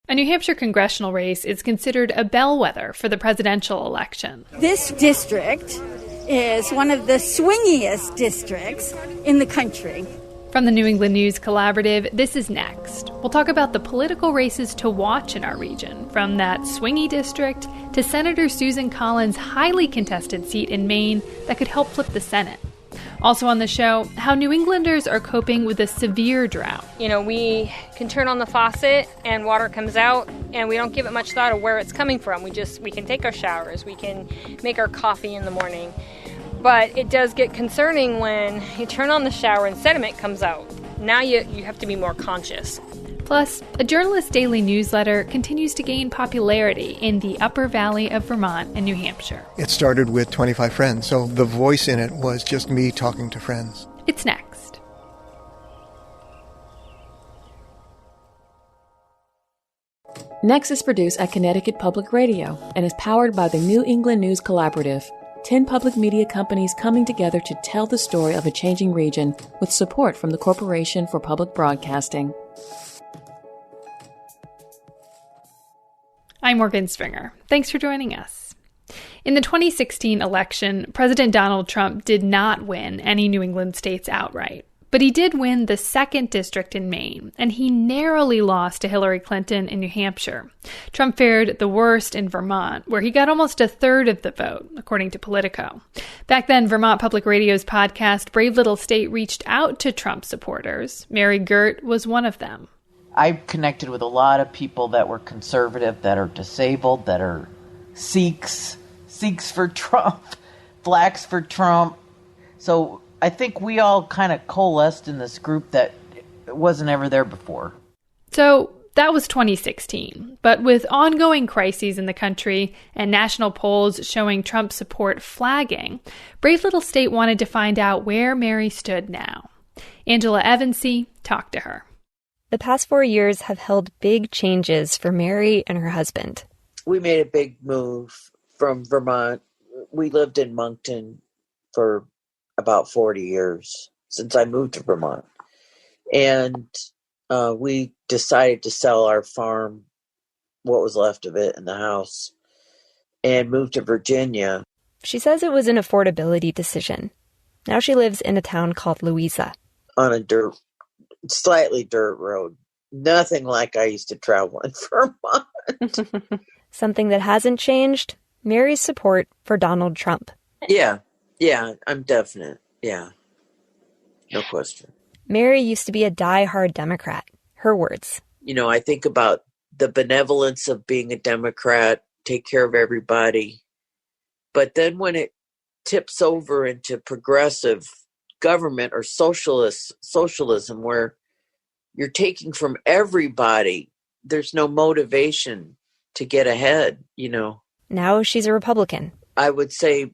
A New Hampshire congressional race is considered a bellwether for the presidential election. This district is one of the swingiest districts in the country. From the New England News Collaborative, this is Next. We'll talk about the political races to watch in our region, from that swingy district to Senator Susan Collins' highly contested seat in Maine that could help flip the Senate. Also on the show, how New Englanders are coping with a severe drought. We can turn on the faucet and water comes out, and we don't give it much thought of where it's coming from. We can take our showers, we can make our coffee in the morning. But it does get concerning when you turn on the shower and sediment comes out. Now you have to be more conscious. Plus, a journalist daily newsletter continues to gain popularity in the Upper Valley of Vermont and New Hampshire. It started with 25 friends, so the voice in it was just me talking to friends. It's next. Next is produced at Connecticut Public Radio and is powered by the New England News Collaborative, 10 public media companies coming together to tell the story of a changing region with support from the Corporation for Public Broadcasting. I'm Morgan Stringer. Thanks for joining us. In the 2016 election, President Donald Trump did not win any New England states outright. But he did win the 2nd district in Maine, and he narrowly lost to Hillary Clinton in New Hampshire. Trump fared the worst in Vermont, where he got almost a third of the vote, according to Politico. Back then, Vermont Public Radio's podcast Brave Little State reached out to Trump supporters. Mary Girt was one of them. I connected with a lot of people that were conservative, that are disabled, that are Sikhs for Trump, blacks for Trump. So I think we all kind of coalesced in this group that wasn't ever there before. So that was 2016. But with ongoing crises in the country and national polls showing Trump support flagging, Brave Little State wanted to find out where Mary stood now. Angela Evansy talked to her. The past 4 years have held big changes for Mary and her husband. We made a big move from Vermont. We lived in Moncton for about 40 years since I moved to Vermont. And we decided to sell our farm, what was left of it, in the house, and moved to Virginia. She says it was an affordability decision. Now she lives in a town called Louisa. On a slightly dirt road. Nothing like I used to travel in Vermont. Something that hasn't changed, Mary's support for Donald Trump. Yeah, I'm definite. Yeah, no question. Mary used to be a die-hard Democrat. Her words. I think about the benevolence of being a Democrat, take care of everybody. But then when it tips over into progressive government or socialism, where you're taking from everybody, there's no motivation to get ahead, Now she's a Republican. I would say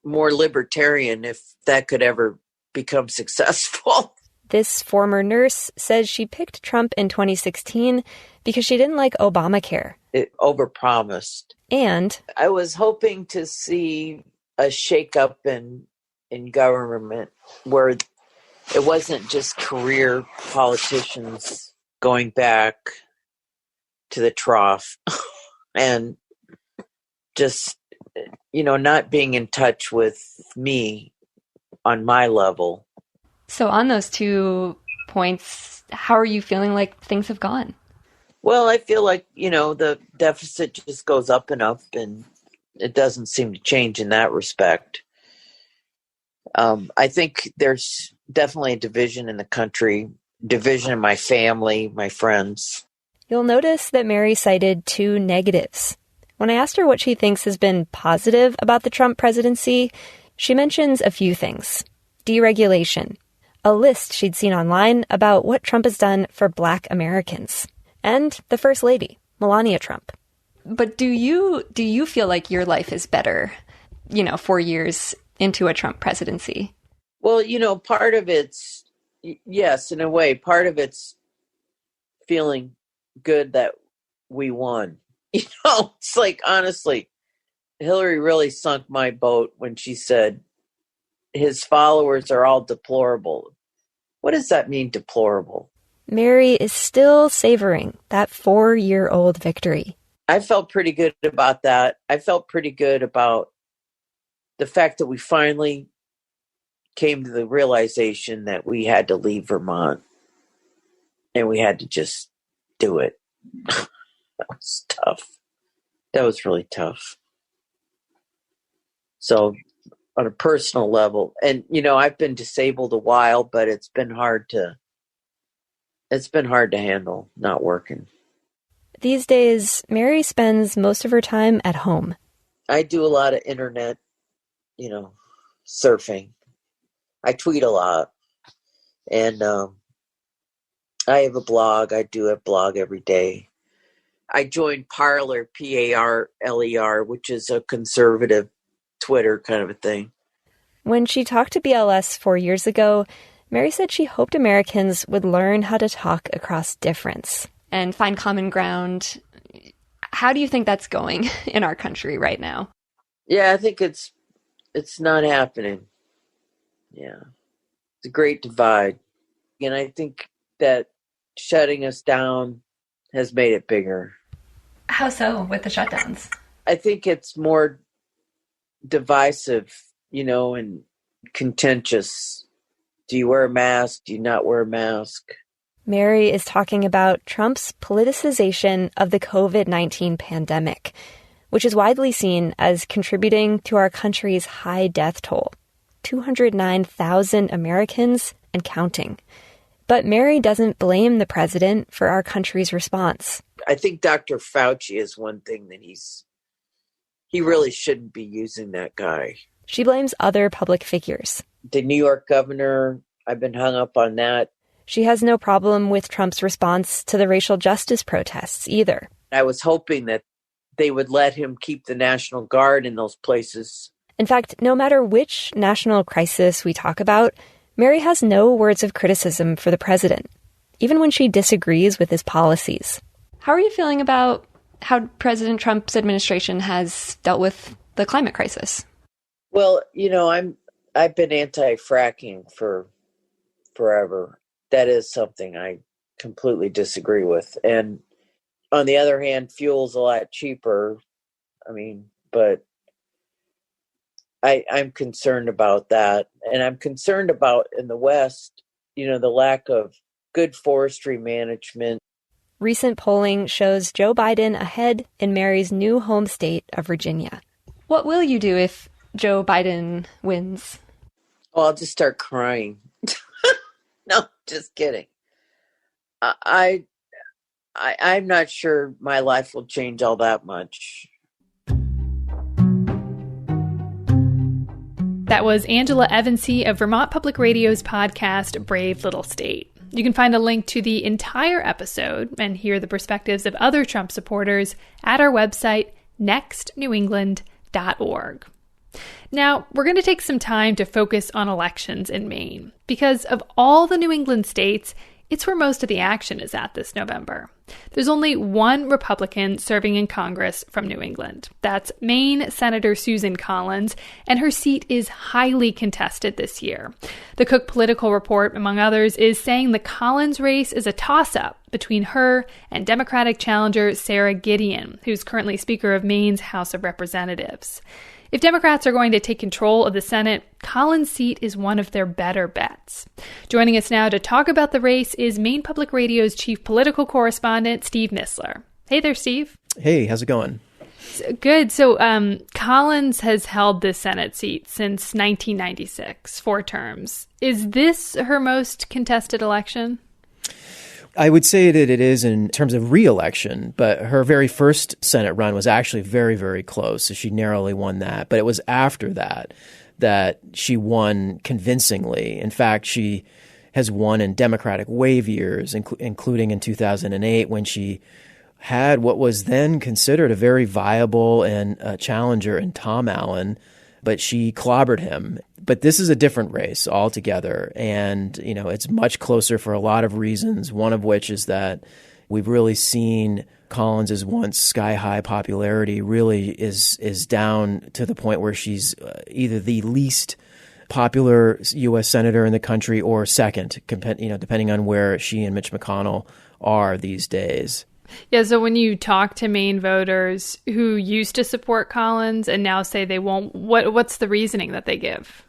more libertarian, if that could ever become successful. This former nurse says she picked Trump in 2016 because she didn't like Obamacare. It overpromised. And I was hoping to see a shakeup in government where it wasn't just career politicians going back to the trough and just, not being in touch with me on my level. So on those 2 points, how are you feeling like things have gone? Well, I feel like, the deficit just goes up and up, and it doesn't seem to change in that respect. I think there's definitely a division in the country, division in my family, my friends. You'll notice that Mary cited 2 negatives. When I asked her what she thinks has been positive about the Trump presidency, she mentions a few things. Deregulation, a list she'd seen online about what Trump has done for Black Americans, and the First Lady, Melania Trump. But do you feel like your life is better, 4 years into a Trump presidency? Well, part of it's, yes, in a way, part of it's feeling good that we won. It's like, honestly, Hillary really sunk my boat when she said his followers are all deplorable. What does that mean, deplorable? Mary is still savoring that 4-year-old victory. I felt pretty good about that. I felt pretty good about the fact that we finally came to the realization that we had to leave Vermont and we had to just do it. That was tough. That was really tough. So on a personal level, and I've been disabled a while, but it's been hard to handle not working. These days, Mary spends most of her time at home. I do a lot of internet, surfing. I tweet a lot. And I have a blog. I do a blog every day. I joined Parler, Parler, which is a conservative Twitter kind of a thing. When she talked to BLS 4 years ago, Mary said she hoped Americans would learn how to talk across difference and find common ground. How do you think that's going in our country right now? Yeah, I think it's not happening. Yeah. It's a great divide. And I think that shutting us down has made it bigger. How so with the shutdowns? I think it's more divisive, and contentious. Do you wear a mask? Do you not wear a mask? Mary is talking about Trump's politicization of the COVID-19 pandemic, which is widely seen as contributing to our country's high death toll, 209,000 Americans and counting. But Mary doesn't blame the president for our country's response. I think Dr. Fauci is one thing that he really shouldn't be using that guy. She blames other public figures. The New York governor, I've been hung up on that. She has no problem with Trump's response to the racial justice protests either. I was hoping that they would let him keep the National Guard in those places. In fact, no matter which national crisis we talk about, Mary has no words of criticism for the president, even when she disagrees with his policies. How are you feeling about how President Trump's administration has dealt with the climate crisis? Well, I've been anti-fracking for forever. That is something I completely disagree with. And on the other hand, fuel's a lot cheaper. But I'm concerned about that. And I'm concerned about in the West, the lack of good forestry management. Recent polling shows Joe Biden ahead in Mary's new home state of Virginia. What will you do if Joe Biden wins? Oh, I'll just start crying. No, just kidding. I'm not sure my life will change all that much. That was Angela Evansy of Vermont Public Radio's podcast, Brave Little State. You can find a link to the entire episode and hear the perspectives of other Trump supporters at our website, nextnewengland.org. Now, we're going to take some time to focus on elections in Maine, because of all the New England states, it's where most of the action is at this November. There's only one Republican serving in Congress from New England. That's Maine Senator Susan Collins, and her seat is highly contested this year. The Cook Political Report, among others, is saying the Collins race is a toss-up between her and Democratic challenger Sarah Gideon, who's currently Speaker of Maine's House of Representatives. If Democrats are going to take control of the Senate, Collins' seat is one of their better bets. Joining us now to talk about the race is Maine Public Radio's chief political correspondent, Steve Missler. Hey there, Steve. Hey, how's it going? Good. So Collins has held this Senate seat since 1996, 4 terms. Is this her most contested election? I would say that it is in terms of re-election, but her very first Senate run was actually very, very close. So she narrowly won that. But it was after that she won convincingly. In fact, she has won in Democratic wave years, including in 2008 when she had what was then considered a very viable and challenger in Tom Allen, but she clobbered him. But this is a different race altogether, and it's much closer for a lot of reasons, one of which is that we've really seen Collins' once sky-high popularity really is down to the point where she's either the least popular U.S. senator in the country or second, depending on where she and Mitch McConnell are these days. Yeah, so when you talk to Maine voters who used to support Collins and now say they won't, what's the reasoning that they give?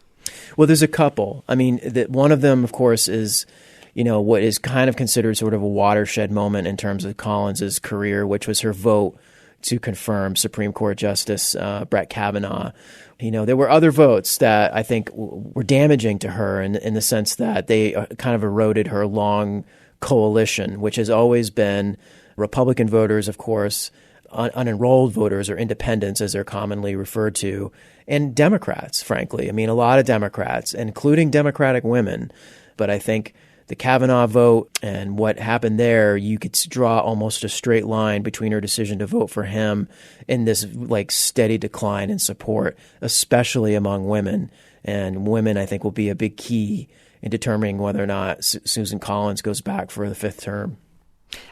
Well, there's a couple. I mean, one of them, of course, is what is kind of considered sort of a watershed moment in terms of Collins's career, which was her vote to confirm Supreme Court Justice Brett Kavanaugh. There were other votes that I think were damaging to her in the sense that they kind of eroded her long coalition, which has always been Republican voters, of course, unenrolled voters or independents, as they're commonly referred to, and Democrats, frankly. I mean, a lot of Democrats, including Democratic women. But I think the Kavanaugh vote and what happened there, you could draw almost a straight line between her decision to vote for him and this steady decline in support, especially among women. And women, I think, will be a big key in determining whether or not Susan Collins goes back for the fifth term.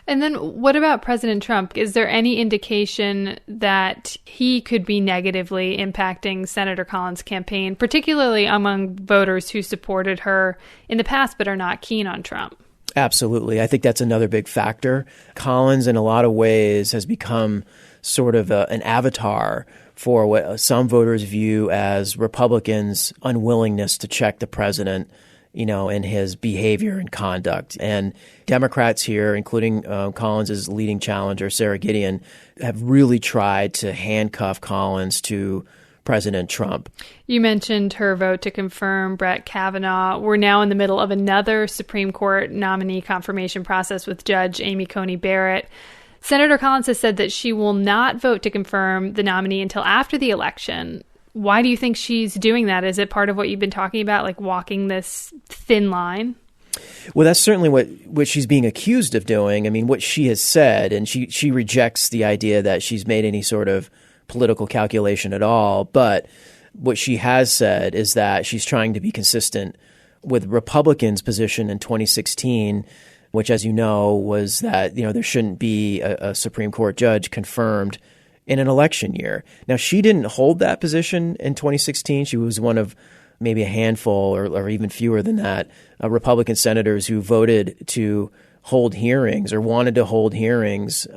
And then what about President Trump? Is there any indication that he could be negatively impacting Senator Collins' campaign, particularly among voters who supported her in the past but are not keen on Trump? Absolutely. I think that's another big factor. Collins, in a lot of ways, has become sort of an avatar for what some voters view as Republicans' unwillingness to check the president in his behavior and conduct. And Democrats here, including Collins' leading challenger, Sarah Gideon, have really tried to handcuff Collins to President Trump. You mentioned her vote to confirm Brett Kavanaugh. We're now in the middle of another Supreme Court nominee confirmation process with Judge Amy Coney Barrett. Senator Collins has said that she will not vote to confirm the nominee until after the election. Why do you think she's doing that? Is it part of what you've been talking about, like walking this thin line? Well, that's certainly what she's being accused of doing. I mean, what she has said, and she rejects the idea that she's made any sort of political calculation at all. But what she has said is that she's trying to be consistent with Republicans' position in 2016, which, as you know, was that there shouldn't be a Supreme Court judge confirmed in an election year. Now, she didn't hold that position in 2016. She was one of maybe a handful or even fewer than that Republican senators who voted to hold hearings or wanted to hold hearings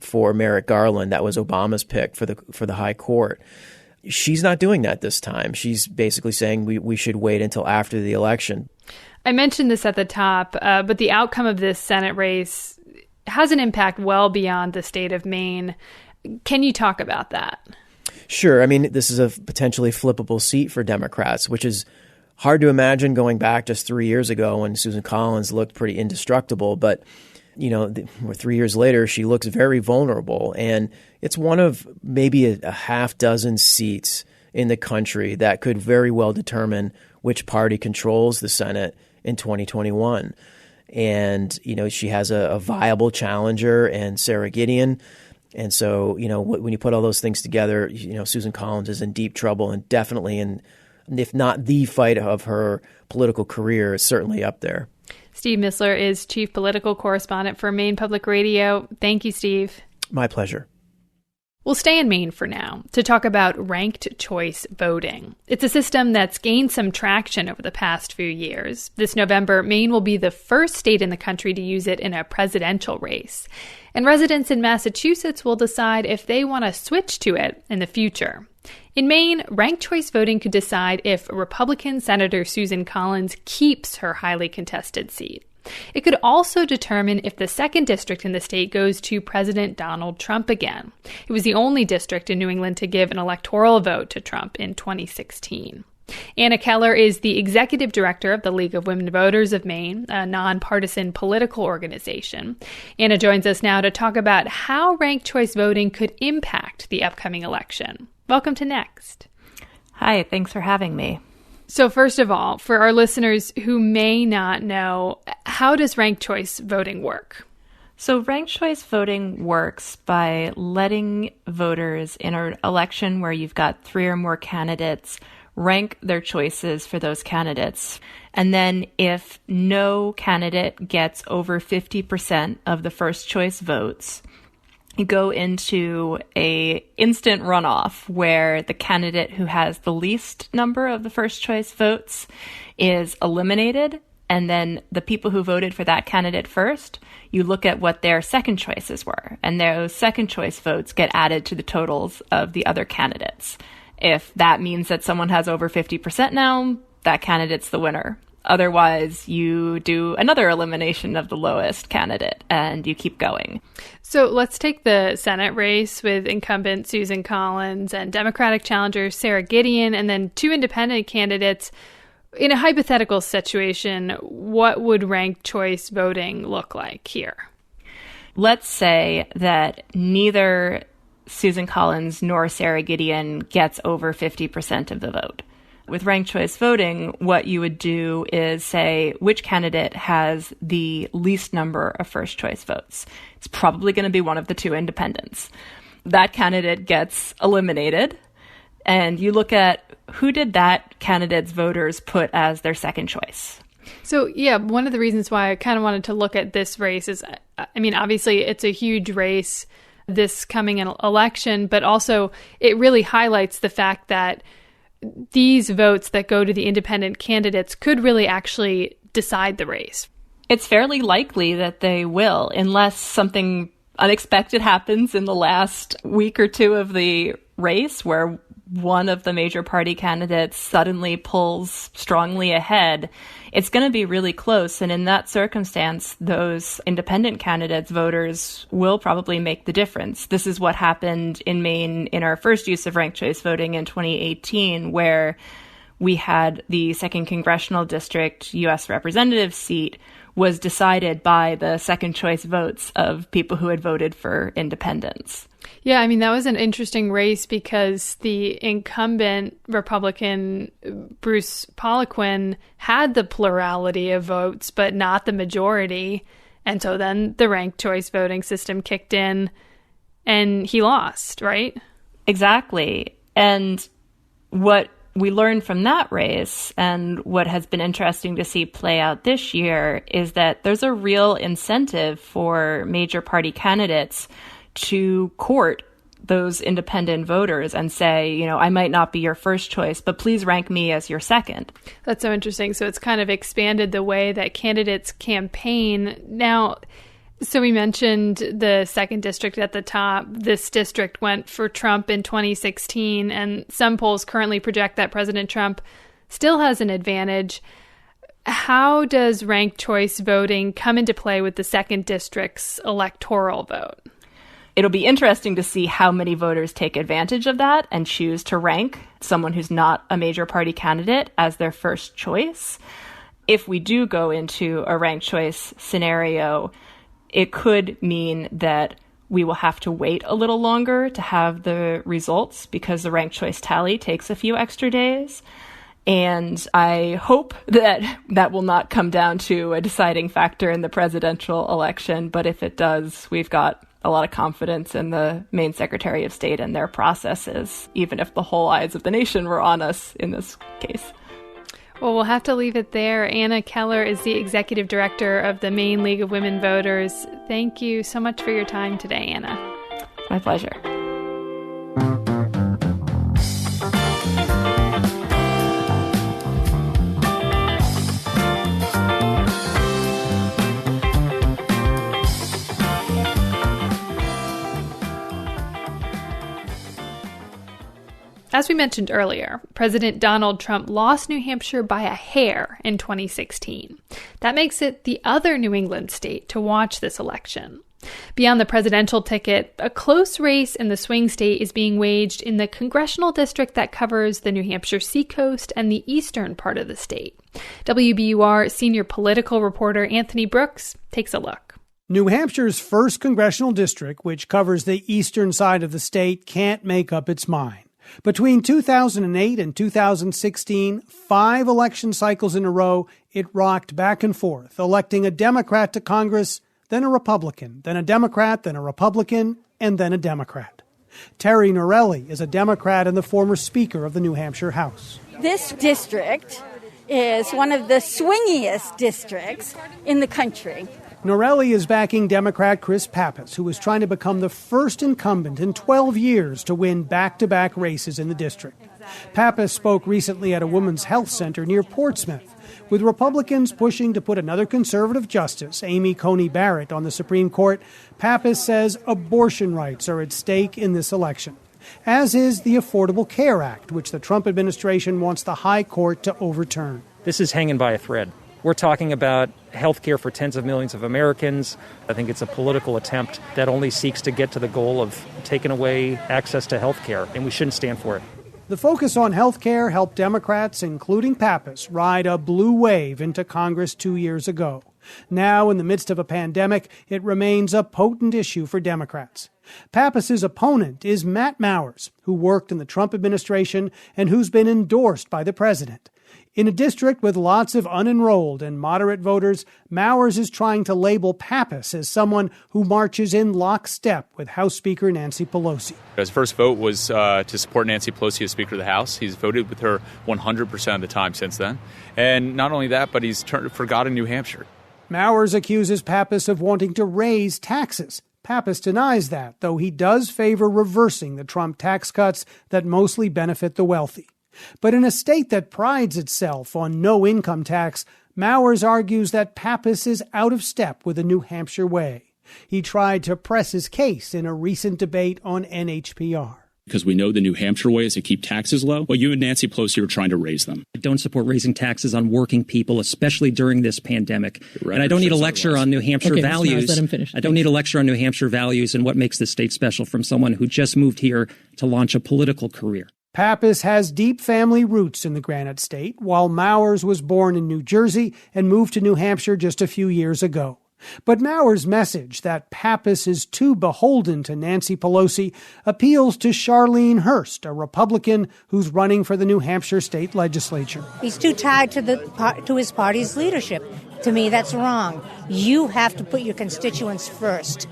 for Merrick Garland. That was Obama's pick for the high court. She's not doing that this time. She's basically saying we should wait until after the election. I mentioned this at the top, but the outcome of this Senate race has an impact well beyond the state of Maine. Can you talk about that? Sure. I mean, this is a potentially flippable seat for Democrats, which is hard to imagine going back just 3 years ago when Susan Collins looked pretty indestructible. But, 3 years later, she looks very vulnerable. And it's one of maybe a half dozen seats in the country that could very well determine which party controls the Senate in 2021. And, she has a viable challenger and Sarah Gideon. And so, when you put all those things together, Susan Collins is in deep trouble and definitely in, if not the fight of her political career, is certainly up there. Steve Missler is chief political correspondent for Maine Public Radio. Thank you, Steve. My pleasure. We'll stay in Maine for now to talk about ranked choice voting. It's a system that's gained some traction over the past few years. This November, Maine will be the first state in the country to use it in a presidential race. And residents in Massachusetts will decide if they want to switch to it in the future. In Maine, ranked choice voting could decide if Republican Senator Susan Collins keeps her highly contested seat. It could also determine if the second district in the state goes to President Donald Trump again. It was the only district in New England to give an electoral vote to Trump in 2016. Anna Keller is the executive director of the League of Women Voters of Maine, a nonpartisan political organization. Anna joins us now to talk about how ranked choice voting could impact the upcoming election. Welcome to Next. Hi, thanks for having me. So first of all, for our listeners who may not know, how does ranked choice voting work? So ranked choice voting works by letting voters in an election where you've got 3 or more candidates rank their choices for those candidates. And then if no candidate gets over 50% of the first choice votes, you go into a instant runoff where the candidate who has the least number of the first choice votes is eliminated. And then the people who voted for that candidate first, you look at what their second choices were. And those second choice votes get added to the totals of the other candidates. If that means that someone has over 50% now, that candidate's the winner. Otherwise, you do another elimination of the lowest candidate and you keep going. So let's take the Senate race with incumbent Susan Collins and Democratic challenger Sarah Gideon, and then two independent candidates. In a hypothetical situation, what would ranked choice voting look like here? Let's say that neither Susan Collins nor Sarah Gideon gets over 50% of the vote. With ranked choice voting, what you would do is say which candidate has the least number of first choice votes. It's probably going to be one of the two independents. That candidate gets eliminated, and you look at who did that candidate's voters put as their second choice. So, yeah, one of the reasons why I kind of wanted to look at this race is, I mean, obviously it's a huge race, this coming election, but also it really highlights the fact that these votes that go to the independent candidates could really actually decide the race. It's fairly likely that they will, unless something unexpected happens in the last week or two of the race where one of the major party candidates suddenly pulls strongly ahead. It's going to be really close. And in that circumstance, those independent candidates' voters will probably make the difference. This is what happened in Maine in our first use of ranked choice voting in 2018, where we had the 2nd Congressional District U.S. Representative seat was decided by the second choice votes of people who had voted for independents. Yeah, I mean, that was an interesting race because the incumbent Republican Bruce Poliquin had the plurality of votes, but not the majority. And so then the ranked choice voting system kicked in and he lost, right? Exactly. And what we learned from that race, and what has been interesting to see play out this year, is that there's a real incentive for major party candidates to court those independent voters and say, you know, I might not be your first choice, but please rank me as your second. That's so interesting. So it's kind of expanded the way that candidates campaign. Now, so we mentioned the 2nd district at the top. This district went for Trump in 2016, and some polls currently project that President Trump still has an advantage. How does ranked choice voting come into play with the 2nd district's electoral vote? It'll be interesting to see how many voters take advantage of that and choose to rank someone who's not a major party candidate as their first choice. If we do go into a ranked choice scenario, it could mean that we will have to wait a little longer to have the results because the ranked choice tally takes a few extra days. And I hope that that will not come down to a deciding factor in the presidential election. But if it does, we've got a lot of confidence in the Maine Secretary of State and their processes, even if the whole eyes of the nation were on us in this case. Well, we'll have to leave it there. Anna Keller is the executive director of the Maine League of Women Voters. Thank you so much for your time today, Anna. My pleasure. As we mentioned earlier, President Donald Trump lost New Hampshire by a hair in 2016. That makes it the other New England state to watch this election. Beyond the presidential ticket, a close race in the swing state is being waged in the congressional district that covers the New Hampshire seacoast and the eastern part of the state. WBUR senior political reporter Anthony Brooks takes a look. New Hampshire's first congressional district, which covers the eastern side of the state, can't make up its mind. Between 2008 and 2016, 5 election cycles in a row, it rocked back and forth, electing a Democrat to Congress, then a Republican, then a Democrat, then a Republican, and then a Democrat. Terry Norelli is a Democrat and the former Speaker of the New Hampshire House. This district is one of the swingiest districts in the country. Norelli is backing Democrat Chris Pappas, who is trying to become the first incumbent in 12 years to win back-to-back races in the district. Pappas spoke recently at a women's health center near Portsmouth, with Republicans pushing to put another conservative justice, Amy Coney Barrett, on the Supreme Court. Pappas says abortion rights are at stake in this election, as is the Affordable Care Act, which the Trump administration wants the high court to overturn. This is hanging by a thread. We're talking about health care for tens of millions of Americans. I think it's a political attempt that only seeks to get to the goal of taking away access to health care, and we shouldn't stand for it. The focus on health care helped Democrats, including Pappas, ride a blue wave into Congress 2 years ago. Now, in the midst of a pandemic, it remains a potent issue for Democrats. Pappas's opponent is Matt Mowers, who worked in the Trump administration and who's been endorsed by the president. In a district with lots of unenrolled and moderate voters, Mowers is trying to label Pappas as someone who marches in lockstep with House Speaker Nancy Pelosi. His first vote was to support Nancy Pelosi as Speaker of the House. He's voted with her 100% of the time since then. And not only that, but he's forgotten New Hampshire. Mowers accuses Pappas of wanting to raise taxes. Pappas denies that, though he does favor reversing the Trump tax cuts that mostly benefit the wealthy. But in a state that prides itself on no income tax, Mowers argues that Pappas is out of step with the New Hampshire way. He tried to press his case in a recent debate on NHPR. Because we know the New Hampshire way is to keep taxes low. Well, you and Nancy Pelosi are trying to raise them. I don't support raising taxes on working people, especially during this pandemic. And I don't need a lecture on New Hampshire values. Let him finish. I don't need a lecture on New Hampshire values and what makes this state special from someone who just moved here to launch a political career. Pappas has deep family roots in the Granite State, while Mowers was born in New Jersey and moved to New Hampshire just a few years ago. But Mowers' message that Pappas is too beholden to Nancy Pelosi appeals to Charlene Hurst, a Republican who's running for the New Hampshire state legislature. He's too tied to his party's leadership. To me, that's wrong. You have to put your constituents first.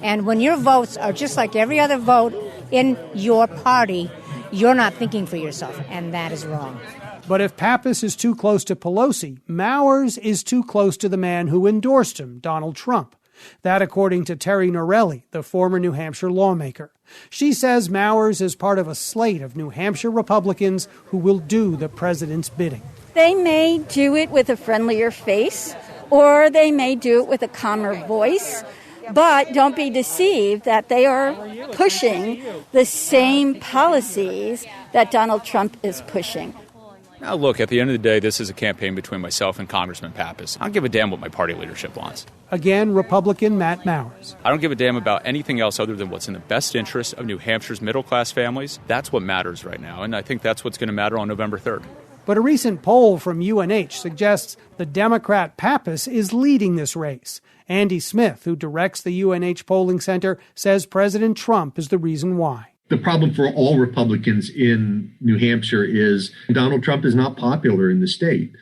And when your votes are just like every other vote in your party, you're not thinking for yourself, and that is wrong. But if Pappas is too close to Pelosi, Mowers is too close to the man who endorsed him, Donald Trump. That according to Terry Norelli, the former New Hampshire lawmaker. She says Mowers is part of a slate of New Hampshire Republicans who will do the president's bidding. They may do it with a friendlier face, or they may do it with a calmer voice. But don't be deceived that they are pushing the same policies that Donald Trump is pushing. Now, look, at the end of the day, this is a campaign between myself and Congressman Pappas. I don't give a damn what my party leadership wants. Again, Republican Matt Mowers. I don't give a damn about anything else other than what's in the best interest of New Hampshire's middle-class families. That's what matters right now, and I think that's what's going to matter on November 3rd. But a recent poll from UNH suggests the Democrat Pappas is leading this race. Andy Smith, who directs the UNH polling center, says President Trump is the reason why. The problem for all Republicans in New Hampshire is Donald Trump is not popular in the state.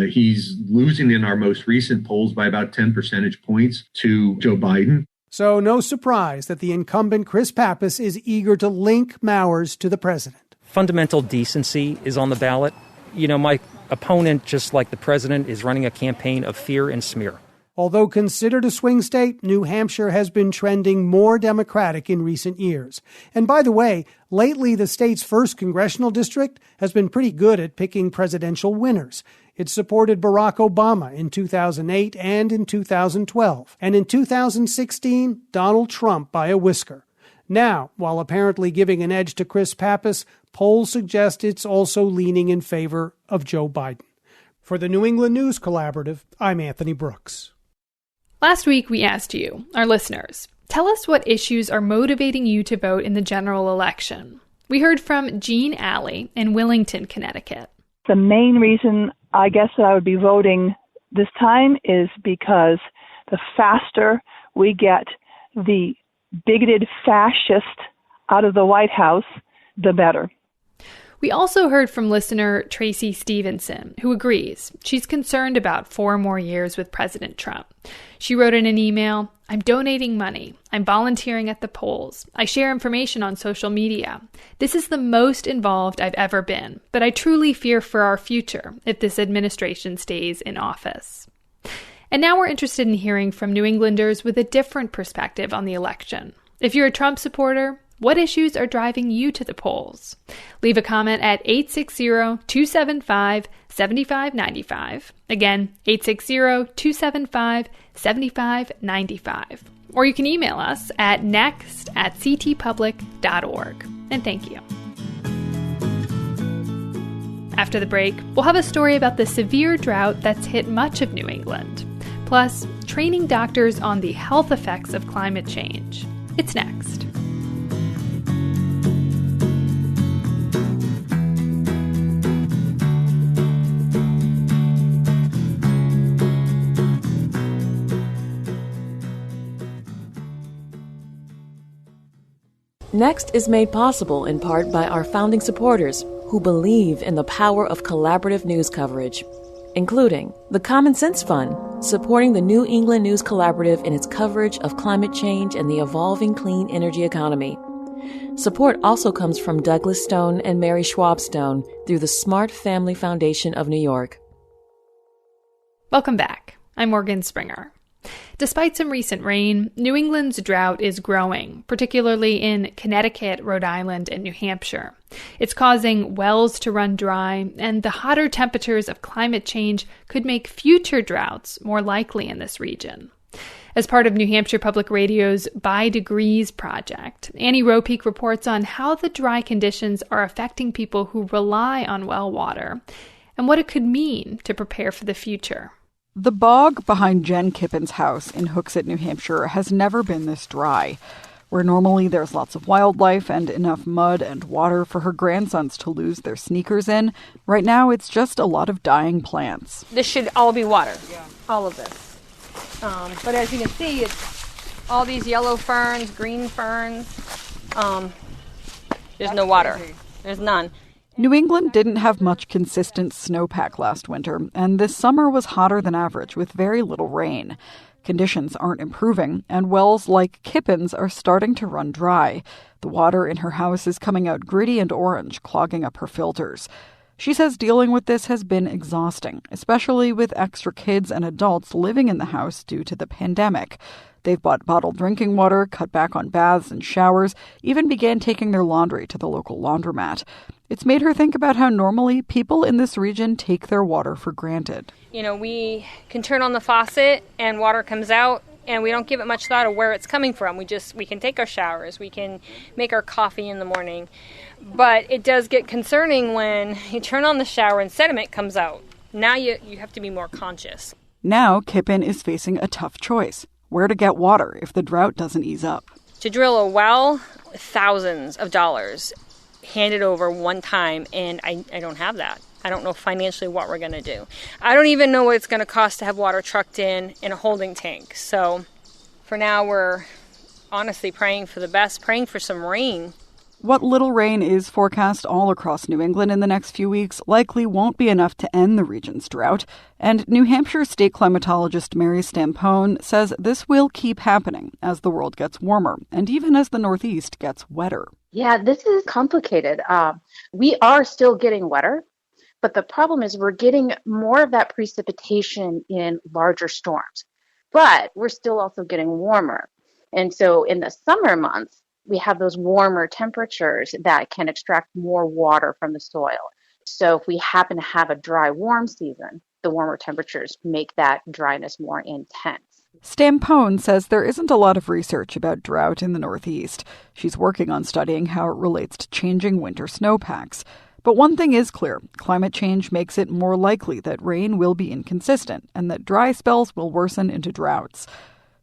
He's losing in our most recent polls by about 10 percentage points to Joe Biden. So no surprise that the incumbent Chris Pappas is eager to link Mowers to the president. Fundamental decency is on the ballot. You know, my opponent, just like the president, is running a campaign of fear and smear. Although considered a swing state, New Hampshire has been trending more Democratic in recent years. And by the way, lately the state's first congressional district has been pretty good at picking presidential winners. It supported Barack Obama in 2008 and in 2012. And in 2016, Donald Trump by a whisker. Now, while apparently giving an edge to Chris Pappas, polls suggest it's also leaning in favor of Joe Biden. For the New England News Collaborative, I'm Anthony Brooks. Last week, we asked you, our listeners, tell us what issues are motivating you to vote in the general election. We heard from Jean Alley in Willington, Connecticut. The main reason I guess that I would be voting this time is because the faster we get the bigoted fascist out of the White House, the better. We also heard from listener Tracy Stevenson, who agrees. She's concerned about 4 more years with President Trump. She wrote in an email, I'm donating money. I'm volunteering at the polls. I share information on social media. This is the most involved I've ever been, but I truly fear for our future if this administration stays in office. And now we're interested in hearing from New Englanders with a different perspective on the election. If you're a Trump supporter, what issues are driving you to the polls? Leave a comment at 860-275-7595. Again, 860-275-7595. Or you can email us at next@ctpublic.org. And thank you. After the break, we'll have a story about the severe drought that's hit much of New England. Plus, training doctors on the health effects of climate change. It's next. Next is made possible in part by our founding supporters who believe in the power of collaborative news coverage, including the Common Sense Fund, supporting the New England News Collaborative in its coverage of climate change and the evolving clean energy economy. Support also comes from Douglas Stone and Mary Schwab Stone through the Smart Family Foundation of New York. Welcome back. I'm Morgan Springer. Despite some recent rain, New England's drought is growing, particularly in Connecticut, Rhode Island, and New Hampshire. It's causing wells to run dry, and the hotter temperatures of climate change could make future droughts more likely in this region. As part of New Hampshire Public Radio's By Degrees project, Annie Ropeek reports on how the dry conditions are affecting people who rely on well water and what it could mean to prepare for the future. The bog behind Jen Kippen's house in Hooksett, New Hampshire, has never been this dry. Where normally there's lots of wildlife and enough mud and water for her grandsons to lose their sneakers in, right now it's just a lot of dying plants. This should all be water, all of this. But as you can see, it's all these yellow ferns, green ferns. There's no water. There's none. New England didn't have much consistent snowpack last winter, and this summer was hotter than average with very little rain. Conditions aren't improving, and wells like Kippen's are starting to run dry. The water in her house is coming out gritty and orange, clogging up her filters. She says dealing with this has been exhausting, especially with extra kids and adults living in the house due to the pandemic. They've bought bottled drinking water, cut back on baths and showers, even began taking their laundry to the local laundromat. It's made her think about how normally people in this region take their water for granted. You know, we can turn on the faucet and water comes out, and we don't give it much thought of where it's coming from. We can take our showers, we can make our coffee in the morning. But it does get concerning when you turn on the shower and sediment comes out. Now you have to be more conscious. Now Kippen is facing a tough choice. Where to get water if the drought doesn't ease up. To drill a well, thousands of dollars handed over one time, and I don't have that. I don't know financially what we're going to do. I don't even know what it's going to cost to have water trucked in a holding tank. So for now, we're honestly praying for the best, praying for some rain. What little rain is forecast all across New England in the next few weeks likely won't be enough to end the region's drought. And New Hampshire state climatologist Mary Stampone says this will keep happening as the world gets warmer and even as the Northeast gets wetter. Yeah, this is complicated. We are still getting wetter, but the problem is we're getting more of that precipitation in larger storms. But we're still also getting warmer. And so in the summer months, we have those warmer temperatures that can extract more water from the soil. So if we happen to have a dry, warm season, the warmer temperatures make that dryness more intense. Stampone says there isn't a lot of research about drought in the Northeast. She's working on studying how it relates to changing winter snowpacks. But one thing is clear, climate change makes it more likely that rain will be inconsistent and that dry spells will worsen into droughts.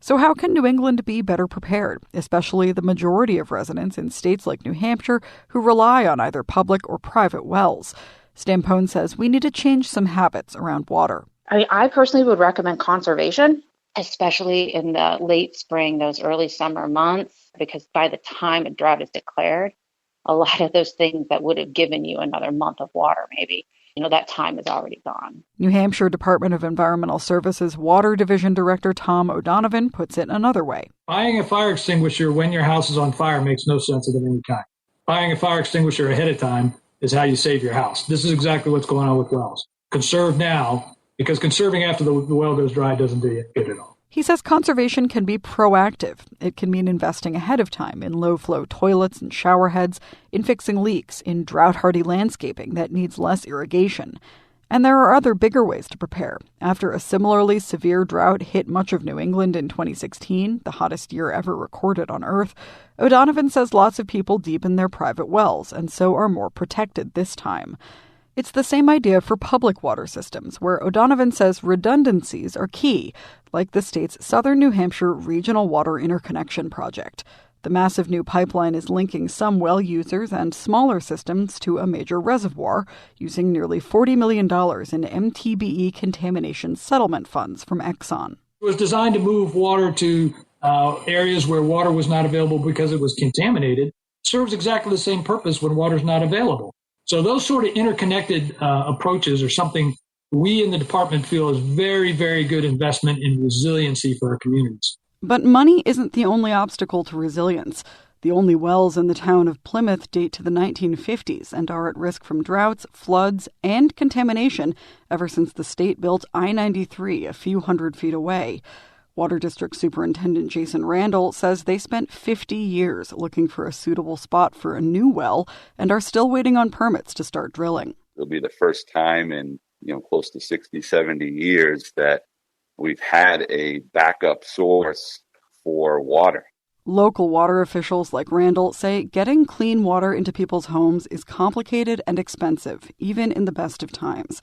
So how can New England be better prepared, especially the majority of residents in states like New Hampshire who rely on either public or private wells? Stampone says we need to change some habits around water. I personally would recommend conservation, especially in the late spring, those early summer months, because by the time a drought is declared, a lot of those things that would have given you another month of water, maybe, that time is already gone. New Hampshire Department of Environmental Services Water Division Director Tom O'Donovan puts it another way. Buying a fire extinguisher when your house is on fire makes no sense of any kind. Buying a fire extinguisher ahead of time is how you save your house. This is exactly what's going on with wells. Conserve now because conserving after the well goes dry doesn't do you good at all. He says conservation can be proactive. It can mean investing ahead of time in low-flow toilets and shower heads, in fixing leaks, in drought-hardy landscaping that needs less irrigation. And there are other bigger ways to prepare. After a similarly severe drought hit much of New England in 2016, the hottest year ever recorded on Earth, O'Donovan says lots of people deepen their private wells and so are more protected this time. It's the same idea for public water systems, where O'Donovan says redundancies are key, like the state's southern New Hampshire Regional Water Interconnection Project. The massive new pipeline is linking some well users and smaller systems to a major reservoir, using nearly $40 million in MTBE contamination settlement funds from Exxon. It was designed to move water to areas where water was not available because it was contaminated. It serves exactly the same purpose when water's not available. So those sort of interconnected approaches are something we in the department feel is very, very good investment in resiliency for our communities. But money isn't the only obstacle to resilience. The only wells in the town of Plymouth date to the 1950s and are at risk from droughts, floods, and contamination ever since the state built I-93 a few hundred feet away. Water District Superintendent Jason Randall says they spent 50 years looking for a suitable spot for a new well and are still waiting on permits to start drilling. It'll be the first time in close to 60, 70 years that we've had a backup source for water. Local water officials like Randall say getting clean water into people's homes is complicated and expensive, even in the best of times.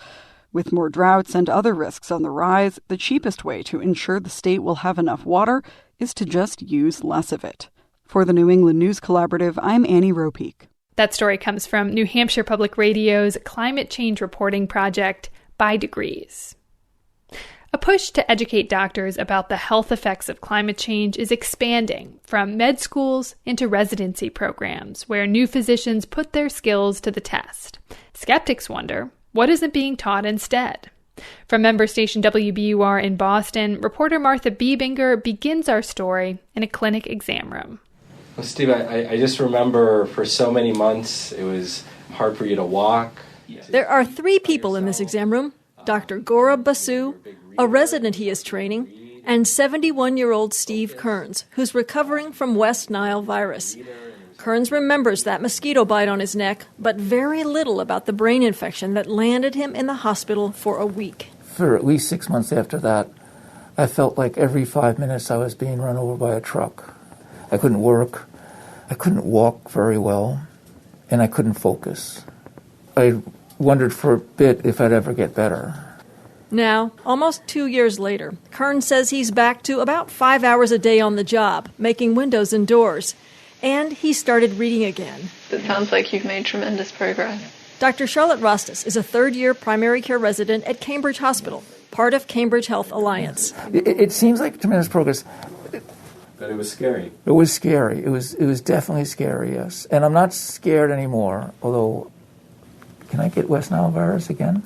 With more droughts and other risks on the rise, the cheapest way to ensure the state will have enough water is to just use less of it. For the New England News Collaborative, I'm Annie Ropeek. That story comes from New Hampshire Public Radio's climate change reporting project, By Degrees. A push to educate doctors about the health effects of climate change is expanding from med schools into residency programs where new physicians put their skills to the test. Skeptics wonder, what isn't being taught instead? From member station WBUR in Boston, reporter Martha Biebinger begins our story in a clinic exam room. Well, Steve, I just remember for so many months it was hard for you to walk. There are 3 people in this exam room: Dr. Gaurav Basu, a resident he is training, and 71-year-old Steve Kearns, who's recovering from West Nile virus. Kearns remembers that mosquito bite on his neck, but very little about the brain infection that landed him in the hospital for a week. For at least 6 months after that, I felt like every 5 minutes I was being run over by a truck. I couldn't work, I couldn't walk very well, and I couldn't focus. I wondered for a bit if I'd ever get better. Now, almost 2 years later, Kearns says he's back to about 5 hours a day on the job, making windows and doors. And he started reading again. It sounds like you've made tremendous progress. Dr. Charlotte Rostas is a third-year primary care resident at Cambridge Hospital, part of Cambridge Health Alliance. It seems like tremendous progress. But it was scary. It was scary. It was definitely scary, yes. And I'm not scared anymore, although, can I get West Nile virus again?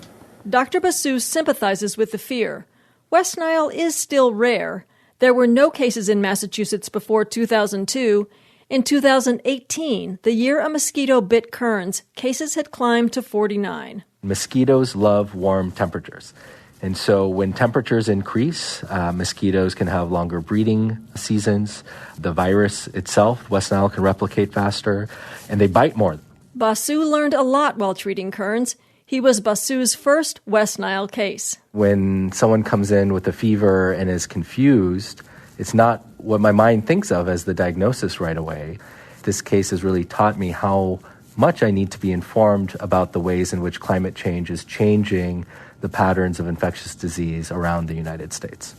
Dr. Basu sympathizes with the fear. West Nile is still rare. There were no cases in Massachusetts before 2002. In 2018, the year a mosquito bit Kearns, cases had climbed to 49. Mosquitoes love warm temperatures. And so when temperatures increase, mosquitoes can have longer breeding seasons. The virus itself, West Nile, can replicate faster, and they bite more. Basu learned a lot while treating Kearns. He was Basu's first West Nile case. When someone comes in with a fever and is confused, it's not what my mind thinks of as the diagnosis right away. This case has really taught me how much I need to be informed about the ways in which climate change is changing the patterns of infectious disease around the United States.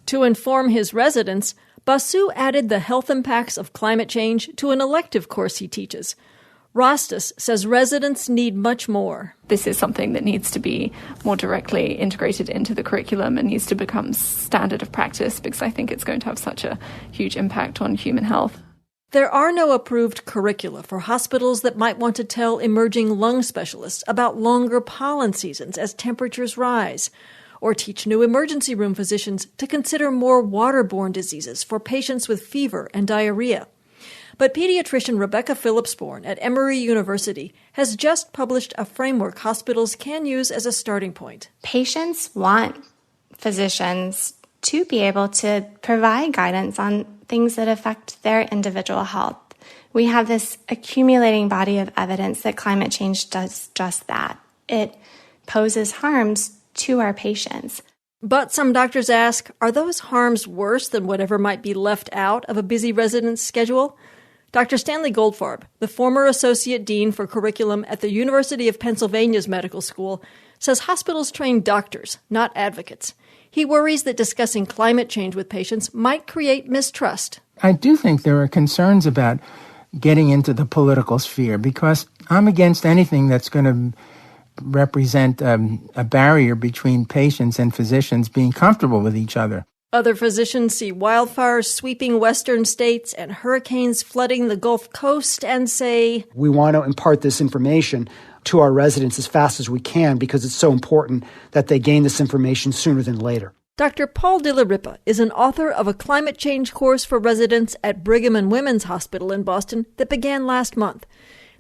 To inform his residents, Basu added the health impacts of climate change to an elective course he teaches. Rostas says residents need much more. This is something that needs to be more directly integrated into the curriculum and needs to become standard of practice because I think it's going to have such a huge impact on human health. There are no approved curricula for hospitals that might want to tell emerging lung specialists about longer pollen seasons as temperatures rise, or teach new emergency room physicians to consider more waterborne diseases for patients with fever and diarrhea. But pediatrician Rebecca Phillipsborn at Emory University has just published a framework hospitals can use as a starting point. Patients want physicians to be able to provide guidance on things that affect their individual health. We have this accumulating body of evidence that climate change does just that. It poses harms to our patients. But some doctors ask, are those harms worse than whatever might be left out of a busy resident's schedule? Dr. Stanley Goldfarb, the former Associate Dean for Curriculum at the University of Pennsylvania's Medical School, says hospitals train doctors, not advocates. He worries that discussing climate change with patients might create mistrust. I do think there are concerns about getting into the political sphere because I'm against anything that's going to represent a barrier between patients and physicians being comfortable with each other. Other physicians see wildfires sweeping western states and hurricanes flooding the Gulf Coast and say, we want to impart this information to our residents as fast as we can because it's so important that they gain this information sooner than later. Dr. Paul De La Ripa is an author of a climate change course for residents at Brigham and Women's Hospital in Boston that began last month.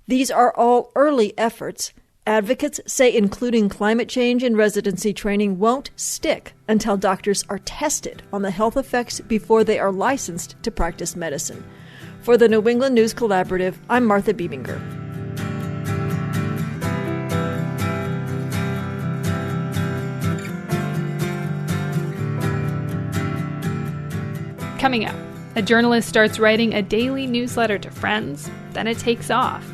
These are all early efforts. Advocates say including climate change in residency training won't stick until doctors are tested on the health effects before they are licensed to practice medicine. For the New England News Collaborative, I'm Martha Biebinger. Coming up, a journalist starts writing a daily newsletter to friends, then it takes off.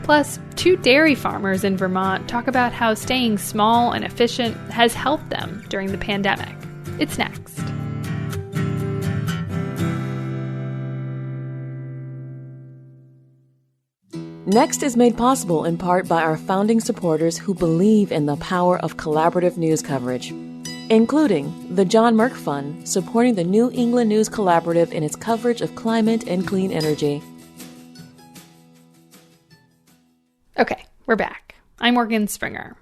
Plus, 2 dairy farmers in Vermont talk about how staying small and efficient has helped them during the pandemic. It's next. Next is made possible in part by our founding supporters who believe in the power of collaborative news coverage, including the John Merck Fund, supporting the New England News Collaborative in its coverage of climate and clean energy. Okay, we're back. I'm Morgan Springer.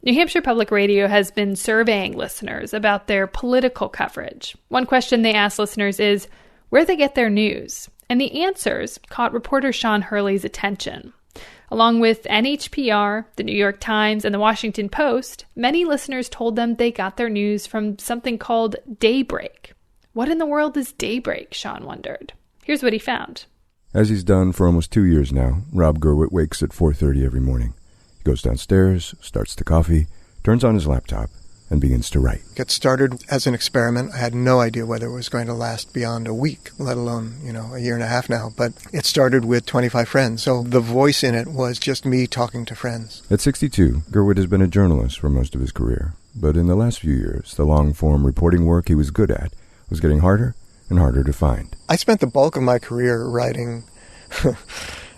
New Hampshire Public Radio has been surveying listeners about their political coverage. One question they asked listeners is where they get their news, and the answers caught reporter Sean Hurley's attention. Along with NHPR, the New York Times, and the Washington Post, many listeners told them they got their news from something called Daybreak. What in the world is Daybreak, Sean wondered. Here's what he found. As he's done for almost 2 years now, Rob Gurwitt wakes at 4:30 every morning. He goes downstairs, starts the coffee, turns on his laptop, and begins to write. It started as an experiment. I had no idea whether it was going to last beyond a week, let alone, a year and a half now. But it started with 25 friends. So the voice in it was just me talking to friends. At 62, Gurwitt has been a journalist for most of his career. But in the last few years, the long-form reporting work he was good at was getting harder and harder to find. I spent the bulk of my career writing,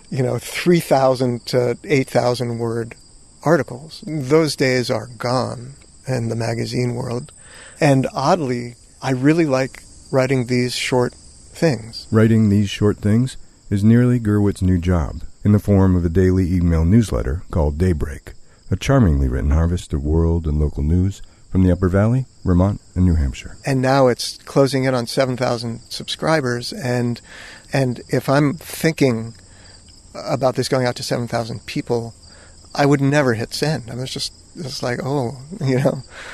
3,000 to 8,000 word articles. Those days are gone in the magazine world. And oddly, I really like writing these short things. Writing these short things is nearly Gurwitt's new job, in the form of a daily email newsletter called Daybreak, a charmingly written harvest of world and local news from the Upper Valley, Vermont, and New Hampshire. And now it's closing in on 7,000 subscribers, and if I'm thinking about this going out to 7,000 people, I would never hit send. I was just like,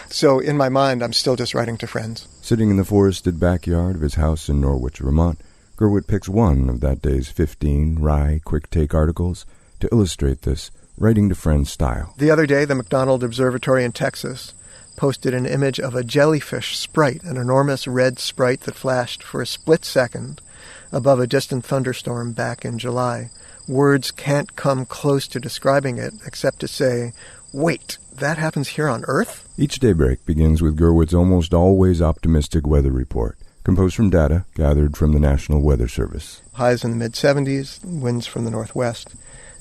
So in my mind, I'm still just writing to friends. Sitting in the forested backyard of his house in Norwich, Vermont, Gurwitt picks one of that day's 15 wry, quick-take articles to illustrate this writing to friends style. The other day, the McDonald Observatory in Texas posted an image of a jellyfish sprite, an enormous red sprite that flashed for a split second above a distant thunderstorm back in July. Words can't come close to describing it except to say, wait, that happens here on Earth? Each Daybreak begins with Gurwitt's almost always optimistic weather report, composed from data gathered from the National Weather Service. Highs in the mid-70s, winds from the northwest,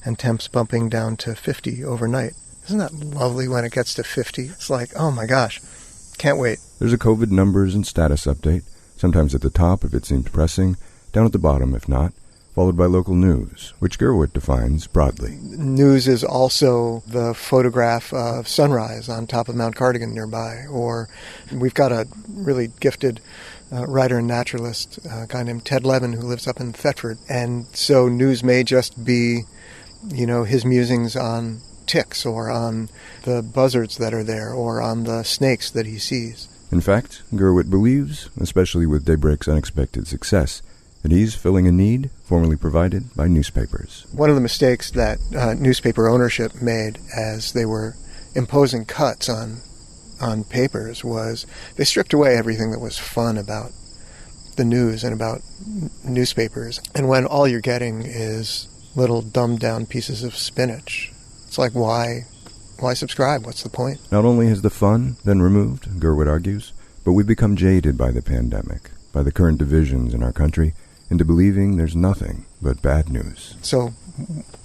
and temps bumping down to 50 overnight. Isn't that lovely when it gets to 50? It's like, oh my gosh, can't wait. There's a COVID numbers and status update, sometimes at the top if it seems pressing, down at the bottom if not, followed by local news, which Gerwit defines broadly. News is also the photograph of sunrise on top of Mount Cardigan nearby, or we've got a really gifted writer and naturalist, a guy named Ted Levin, who lives up in Thetford, and so news may just be, his musings on ticks or on the buzzards that are there or on the snakes that he sees. In fact, Gerwit believes, especially with Daybreak's unexpected success, that he's filling a need formerly provided by newspapers. One of the mistakes that newspaper ownership made as they were imposing cuts on papers was they stripped away everything that was fun about the news and about newspapers. And when all you're getting is little dumbed-down pieces of spinach, it's like, why subscribe? What's the point? Not only has the fun been removed, Gerwit argues, but we've become jaded by the pandemic, by the current divisions in our country, into believing there's nothing but bad news. So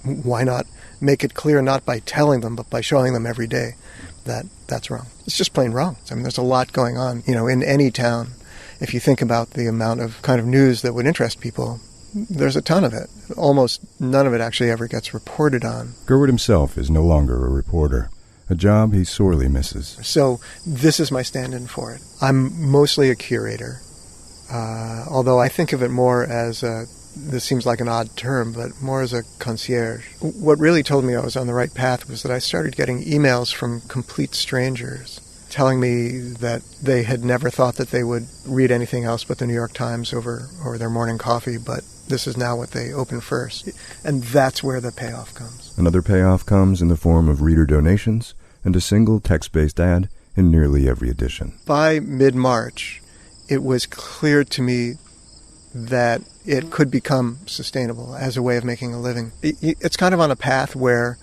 why not make it clear, not by telling them, but by showing them every day that that's wrong? It's just plain wrong. I mean, there's a lot going on, in any town. If you think about the amount of kind of news that would interest people, there's a ton of it. Almost none of it actually ever gets reported on. Gerwit himself is no longer a reporter, a job he sorely misses. So this is my stand-in for it. I'm mostly a curator, although I think of it more as this seems like an odd term, but more as a concierge. What really told me I was on the right path was that I started getting emails from complete strangers telling me that they had never thought that they would read anything else but the New York Times over their morning coffee, but this is now what they open first. And that's where the payoff comes. Another payoff comes in the form of reader donations and a single text-based ad in nearly every edition. By mid-March, it was clear to me that it could become sustainable as a way of making a living. It's kind of on a path where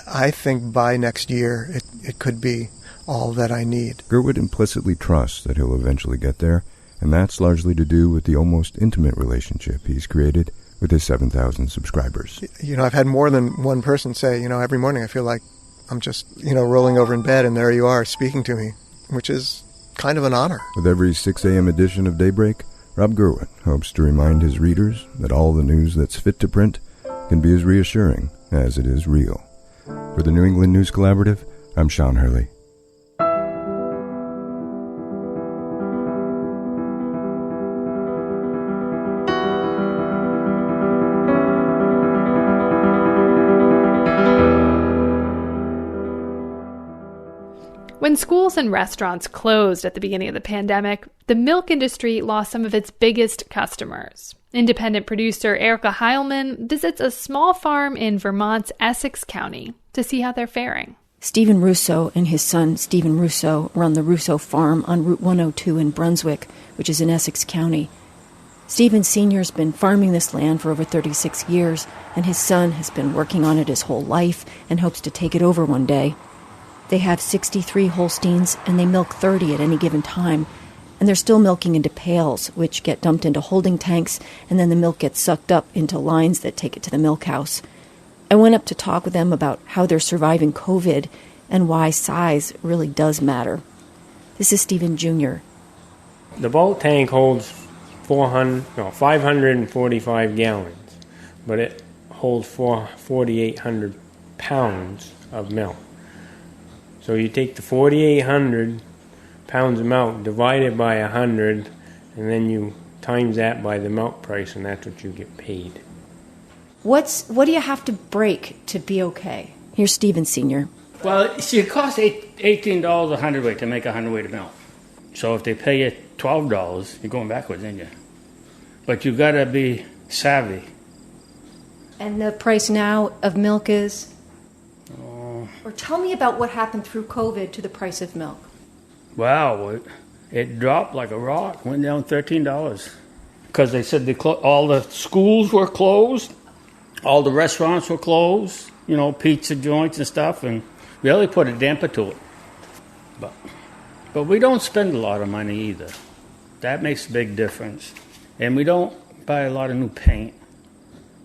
I think by next year it could be all that I need. Gerwit implicitly trusts that he'll eventually get there, and that's largely to do with the almost intimate relationship he's created with his 7,000 subscribers. I've had more than one person say, every morning I feel like I'm just, rolling over in bed and there you are speaking to me, which is kind of an honor. With every 6 a.m. edition of Daybreak, Rob Gerwit hopes to remind his readers that all the news that's fit to print can be as reassuring as it is real. For the New England News Collaborative, I'm Sean Hurley. When schools and restaurants closed at the beginning of the pandemic, the milk industry lost some of its biggest customers. Independent producer Erica Heilman visits a small farm in Vermont's Essex County to see how they're faring. Stephen Russo and his son, Stephen Russo, run the Russo Farm on Route 102 in Brunswick, which is in Essex County. Stephen Sr.'s been farming this land for over 36 years, and his son has been working on it his whole life and hopes to take it over one day. They have 63 Holsteins, and they milk 30 at any given time. And they're still milking into pails, which get dumped into holding tanks, and then the milk gets sucked up into lines that take it to the milk house. I went up to talk with them about how they're surviving COVID and why size really does matter. This is Stephen Jr. The bulk tank holds 545 gallons, but it holds 4,800 pounds of milk. So you take the 4,800 pounds of milk, divide it by 100, and then you times that by the milk price, and that's what you get paid. What do you have to break to be okay? Here's Stephen Sr. Well, see, it costs $18 a hundredweight to make a hundredweight of milk. So if they pay you $12, you're going backwards, ain't you? But you got to be savvy. And the price now of milk is? Or tell me about what happened through COVID to the price of milk. Wow, it dropped like a rock, went down $13. Because they said all the schools were closed, all the restaurants were closed, pizza joints and stuff, and really put a damper to it. But we don't spend a lot of money either. That makes a big difference. And we don't buy a lot of new paint.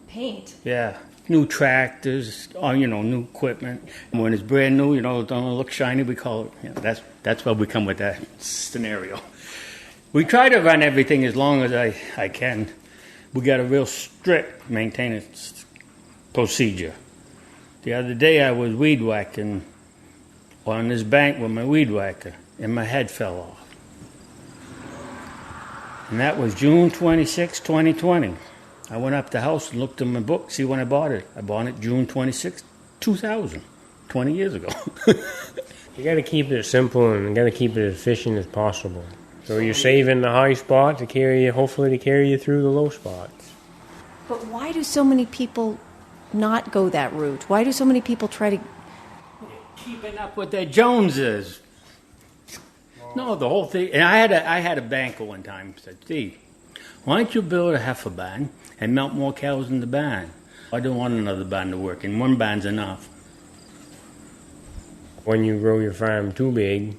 Paint? Yeah. New tractors, new equipment. When it's brand new, don't look shiny, we call it, that's why we come with that scenario. We try to run everything as long as I can, we got a real strict maintenance procedure. The other day I was weed whacking on this bank with my weed whacker, and my head fell off. And that was June 26, 2020. I went up to the house and looked in my book, see when I bought it. I bought it June 26, 2000, 20 years ago. You got to keep it simple and you got to keep it as efficient as possible. So you're saving the high spot to carry you, hopefully to carry you through the low spots. But why do so many people not go that route? Why do so many people try to... Keeping up with the Joneses. No, the whole thing. And I had a banker one time said, Steve, why don't you build a heifer barn and melt more cows in the barn? I don't want another barn to work, and one barn's enough. When you grow your farm too big,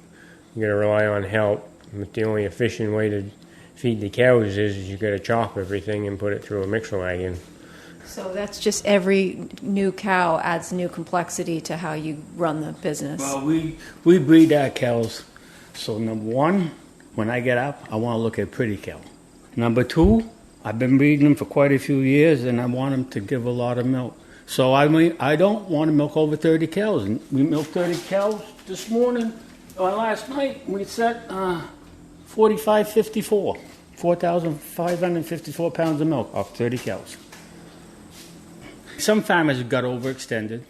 you got to rely on help. But the only efficient way to feed the cows is you got to chop everything and put it through a mixer wagon. So that's just every new cow adds new complexity to how you run the business. Well, we breed our cows. So number one, when I get up, I want to look at a pretty cow. Number two, I've been breeding them for quite a few years, and I want them to give a lot of milk. So I don't want to milk over 30 cows. And we milked 30 cows this morning. Last night we set 4,554 pounds of milk off 30 cows. Some farmers got overextended.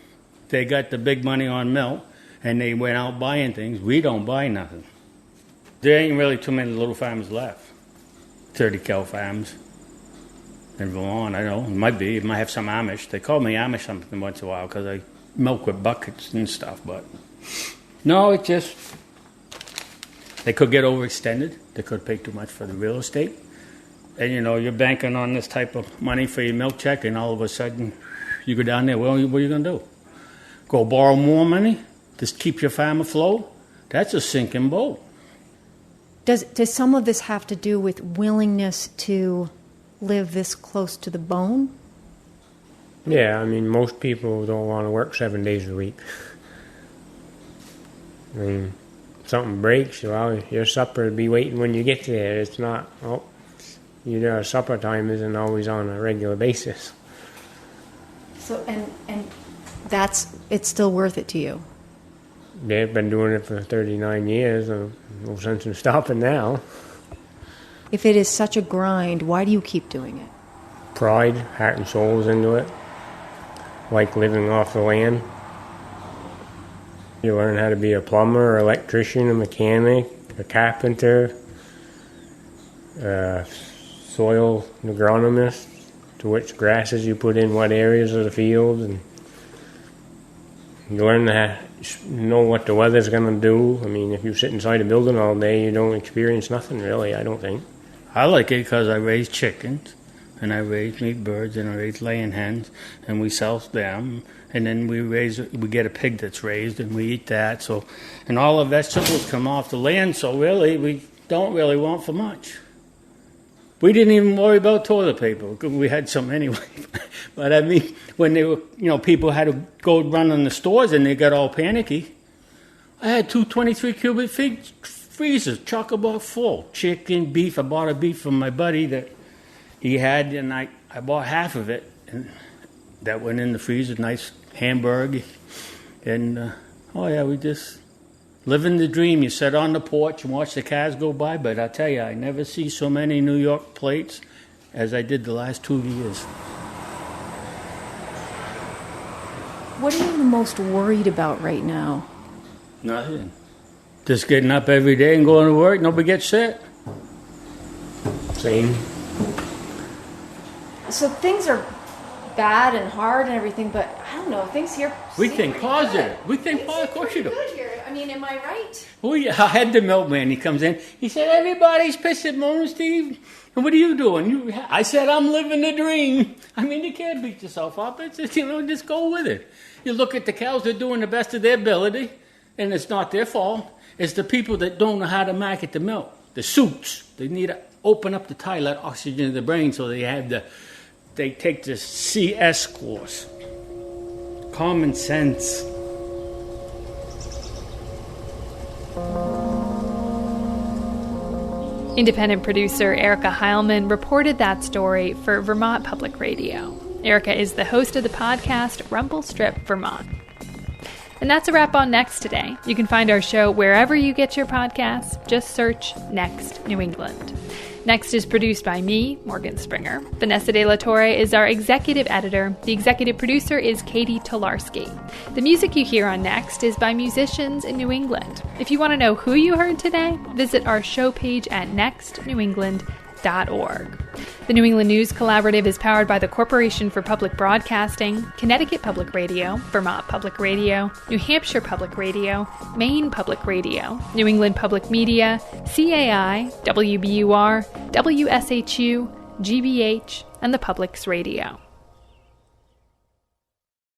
They got the big money on milk, and they went out buying things. We don't buy nothing. There ain't really too many little farms left. 30 cow farms in Vermont, I know. It might be. It might have some Amish. They call me Amish something once in a while because I milk with buckets and stuff. But no, it just... They could get overextended. They could pay too much for the real estate. And, you're banking on this type of money for your milk check, and all of a sudden you go down there, well, what are you going to do? Go borrow more money to keep your farm afloat? That's a sinking boat. Does some of this have to do with willingness to live this close to the bone? Yeah, most people don't want to work 7 days a week. Something breaks, well, your supper will be waiting when you get there. It's not, your supper time isn't always on a regular basis. So, and it's still worth it to you? They've been doing it for 39 years. No sense in stopping now. If it is such a grind, why do you keep doing it? Pride, heart and soul is into it. Like living off the land. You learn how to be a plumber, electrician, a mechanic, a carpenter, a soil agronomist, to which grasses you put in what areas of the field, and you learn to know what the weather's going to do. If you sit inside a building all day, you don't experience nothing really, I don't think. I like it because I raise chickens, and I raise meat birds, and I raise laying hens, and we sell them. And then we get a pig that's raised, and we eat that. So, and all the vegetables come off the land. So really, we don't really want for much. We didn't even worry about toilet paper because we had some anyway. But when they were, people had to go run in the stores and they got all panicky. I had 2 23 cubic feet freezers, chock-a-block full, chicken, beef. I bought a beef from my buddy that he had, and I bought half of it, and that went in the freezer, nice hamburger. And, we just living the dream. You sit on the porch and watch the cars go by, but I tell you, I never see so many New York plates as I did the last 2 years. What are you the most worried about right now? Nothing. Just getting up every day and going to work. Nobody gets sick. Same. So things are bad and hard and everything, but I don't know, things here... We think positive. We think positive. Of course you do. Good here. Am I right? I had the milkman. He comes in. He said, everybody's pissing, Mona, Steve. And what are you doing? I said, I'm living the dream. You can't beat yourself up. It's just, just go with it. You look at the cows, they're doing the best of their ability, and it's not their fault. It's the people that don't know how to market the milk. The suits. They need to open up the tire, let oxygen to the brain, so they take the CS course. Common sense. Independent producer Erica Heilman reported that story for Vermont Public Radio. Erica is the host of the podcast Rumble Strip Vermont. And that's a wrap on Next today. You can find our show wherever you get your podcasts. Just search Next New England. Next is produced by me, Morgan Springer. Vanessa De La Torre is our executive editor. The executive producer is Katie Tolarski. The music you hear on Next is by musicians in New England. If you want to know who you heard today, visit our show page at nextnewengland.org. The New England News Collaborative is powered by the Corporation for Public Broadcasting, Connecticut Public Radio, Vermont Public Radio, New Hampshire Public Radio, Maine Public Radio, New England Public Media, CAI, WBUR, WSHU, GBH, and the Public's Radio.